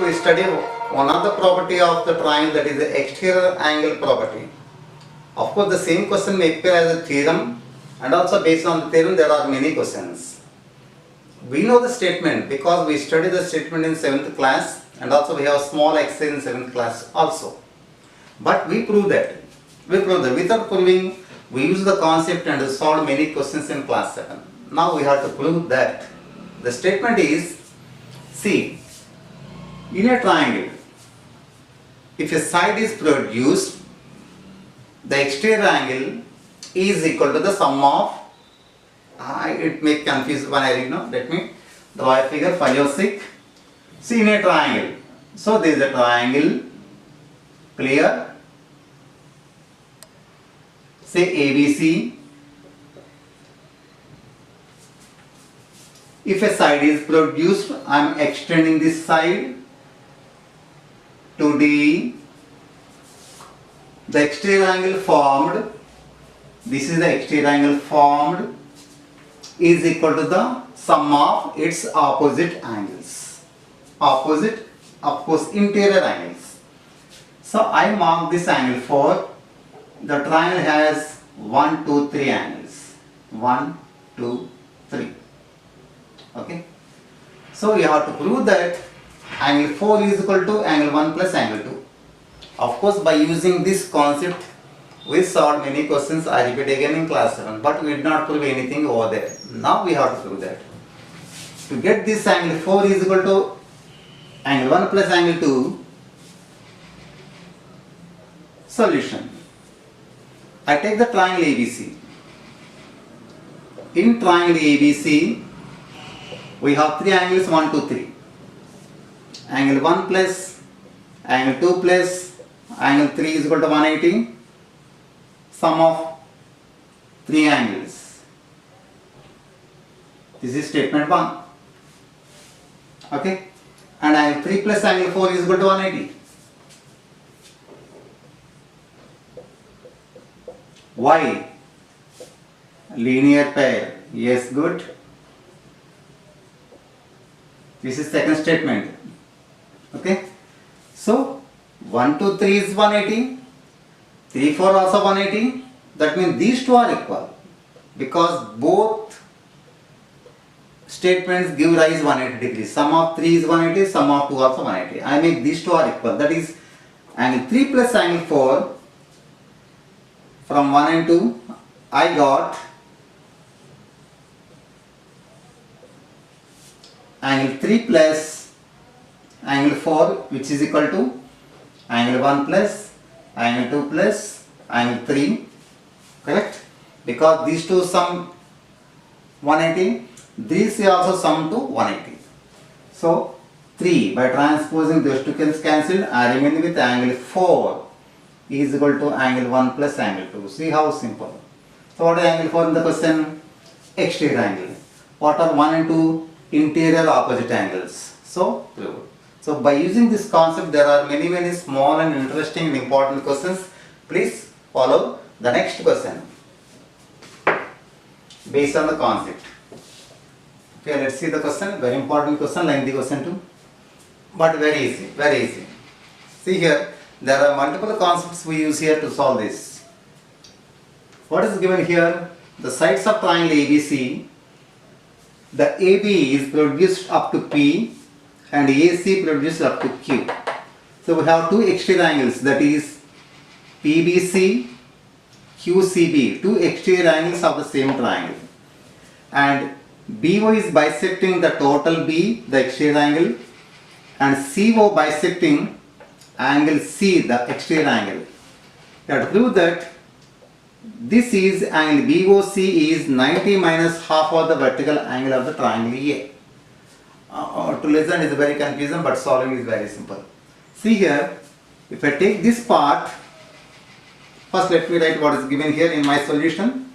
we study one of the property of the triangle, that is the exterior angle property. Of course, the same question may appear as a theorem, and also based on the theorem there are many questions. We know the statement because we studied the statement in 7th class, and also we have a small exercise in 7th class also. But we prove that. Without proving, we use the concept and solve many questions in class 7. Now we have to prove that. The statement is, see, in a triangle, if a side is produced, the exterior angle is equal to the sum of, it may confuse when I read now, let me draw a figure for your sake. See, in a triangle, so there is a triangle, clear, say ABC. If a side is produced, I am extending this side to D. The exterior angle formed, this is the exterior angle formed, is equal to the sum of its opposite angles. Opposite, of course, interior angles. So I mark this angle for, the triangle has 1, 2, 3 angles. 1, 2, 3. Okay. So you have to prove that angle 4 is equal to angle 1 plus angle 2. Of course, by using this concept, we solved many questions, I repeat again, in class 7, but we did not prove anything over there. Now we have to prove that. To get this angle 4 is equal to angle 1 plus angle 2, solution. I take the triangle ABC. In triangle ABC, we have 3 angles, 1, 2, 3. Angle 1 plus, angle 2 plus, angle 3 is equal to 180. Sum of 3 angles. This is statement 1. Okay. And angle 3 plus angle 4 is equal to 180. Why? Linear pair. Yes, good. This is second statement. Okay. So 1, 2, 3 is 180. 3, 4 also 180. That means these two are equal, because both statements give rise 180 degrees. Sum of 3 is 180, sum of 2 also 180. I make these two are equal. That is angle 3 plus angle 4. From 1 and 2, I got angle 3 plus angle 4, which is equal to angle 1 plus angle 2 plus angle 3, correct? Because these two sum 180, these also sum to 180. So 3, by transposing those two can cancel, I remain with angle 4 is equal to angle 1 plus angle 2. See how simple. So what is angle 4 in the question? Exterior angle. What are 1 and 2? Interior opposite angles. So prove. So by using this concept, there are many small and interesting and important questions. Please follow the next question based on the concept. Okay, let's see the question. Very important question, lengthy question too, but very easy, very easy. See here, there are multiple concepts we use here to solve this. What is given here? The sides of triangle ABC, the AB is produced up to P and AC produced up to Q. So we have two exterior angles, that is PBC, QCB, two exterior angles of the same triangle. And BO is bisecting the total B, the exterior angle, and CO bisecting angle C, the exterior angle. You have to prove that this is angle BOC is 90 minus half of the vertical angle of the triangle A. To listen is very confusing, but solving is very simple. See here, if I take this part, first let me write what is given here in my solution.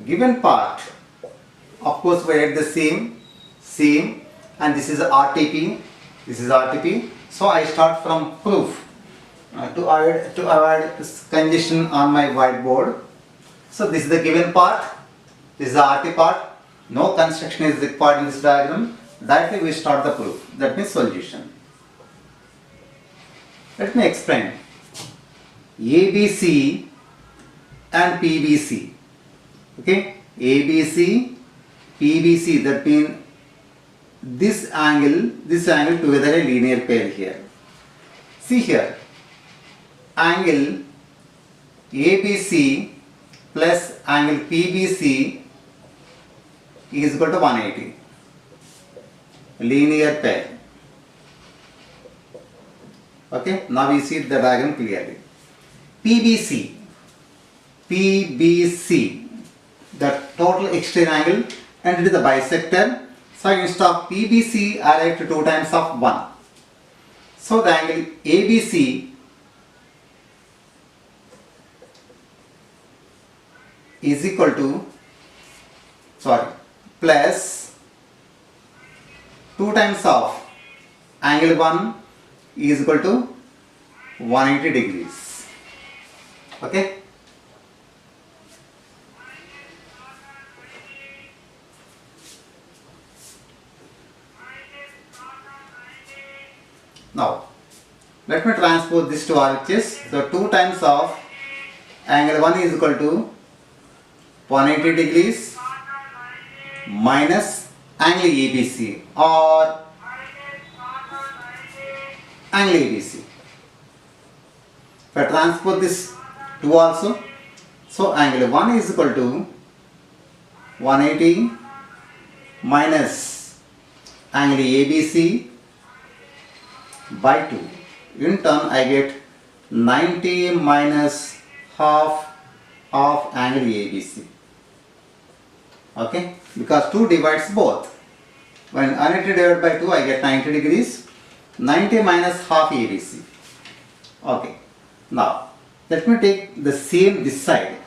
Given part, of course we write the same, and this is RTP, this is RTP. So I start from proof to avoid congestion on my whiteboard. So this is the given part, this is the RT part. No construction is required in this diagram. Directly we start the proof. That means solution. Let me explain. ABC and PBC. Okay, ABC, PBC. That means this angle together a linear pair here. See here, angle ABC plus angle PBC is equal to 180. Linear pair. Okay, now we see the diagram clearly. PBC, the total exterior angle, and it is the bisector. So instead of PBC, I write 2 times of 1. So the angle ABC is equal to, plus 2 times of angle 1 is equal to 180 degrees. Okay. Now, let me transpose this to RHS. So 2 times of angle 1 is equal to 180 degrees minus angle ABC or angle ABC. If I transpose this 2 also, so angle 1 is equal to 180 minus angle ABC by 2. In turn, I get 90 minus half of angle ABC. Okay, because 2 divides both. When 180 divided by 2, I get 90 degrees. 90 minus half ABC. Okay, now let me take the same this side,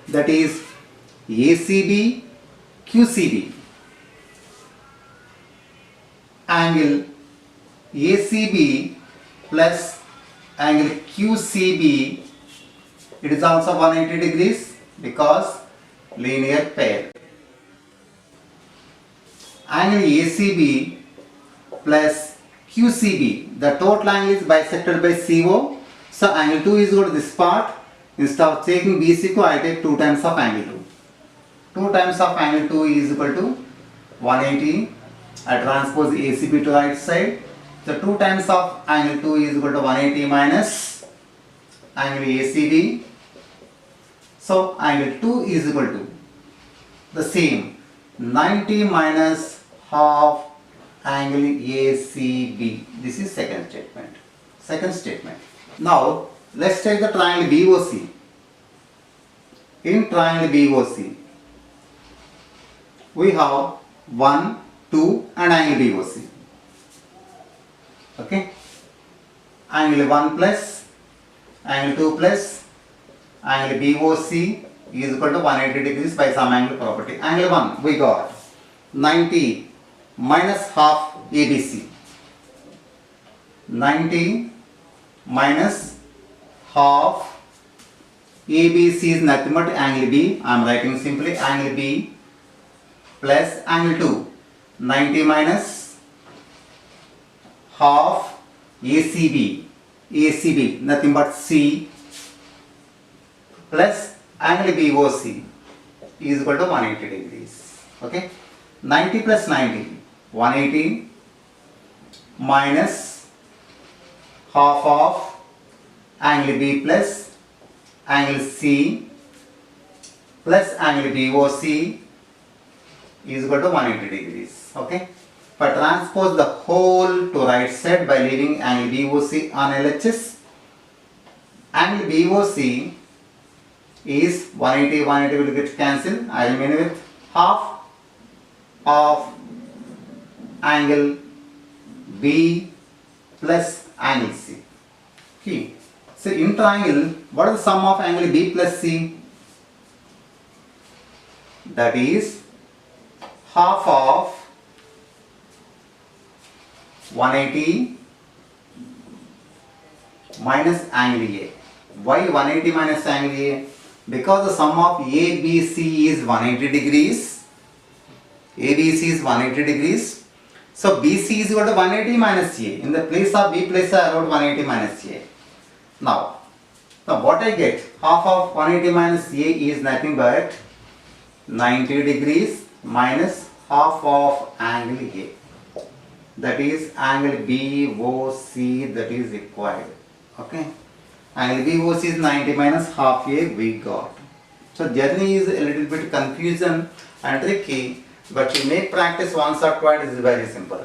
that is ACB, QCB. Angle ACB plus angle QCB, it is also 180 degrees because linear pair. Angle ACB plus QCB, the total angle is bisected by CO. So angle 2 is equal to this part. Instead of taking BCQ, I take 2 times of angle 2. 2 times of angle 2 is equal to 180. I transpose ACB to right side. So 2 times of angle 2 is equal to 180 minus angle ACB. So angle 2 is equal to the same 90 minus half angle ACB. This is second statement. Second statement. Now let's take the triangle BOC. In triangle BOC, we have 1, 2 and angle BOC. Okay. Angle 1 plus angle 2 plus angle BOC is equal to 180 degrees by some angle property. Angle 1 we got 90 minus half ABC. 90 minus half ABC is nothing but angle B. I am writing simply angle B plus angle 2. 90 minus half ACB. ACB nothing but C plus angle BOC is equal to 180 degrees. Okay. 90 plus 90, 180 minus half of angle B plus angle C plus angle BOC is equal to 180 degrees. Okay. But transpose the whole to right side by leaving angle BOC on LHS. Angle BOC is 180, 180 will get cancelled. I remain with half of angle B plus angle C. Okay. So in triangle, what is the sum of angle B plus C? That is half of 180 minus angle A. Why 180 minus angle A? Because the sum of ABC is 180 degrees. ABC is 180 degrees. So BC is equal to 180 minus A. In the place of B, place I wrote 180 minus A. Now what I get? Half of 180 minus A is nothing but 90 degrees minus half of angle A. That is angle BOC that is required. Okay. Angle BOC is 90 minus half A we got. So journey is a little bit confusion and tricky, but you make practice once or twice, is very simple.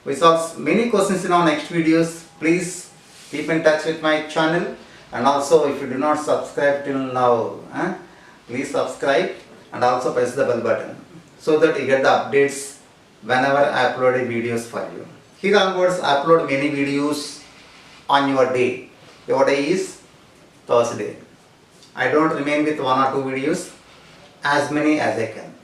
We solve many questions in our next videos. Please keep in touch with my channel, and also if you do not subscribe till now, please subscribe and also press the bell button so that you get the updates whenever I upload a videos for you. Here onwards I upload many videos on your day. Your day is Thursday. I don't remain with 1 or 2 videos, as many as I can.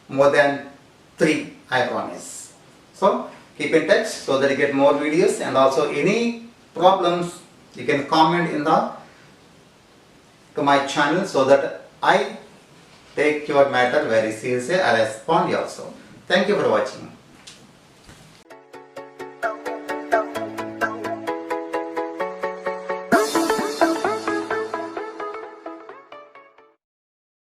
More than 3, I promise. So keep in touch so that you get more videos, and also any problems you can comment in to my channel so that I take your matter very seriously. I respond also. Thank you for watching.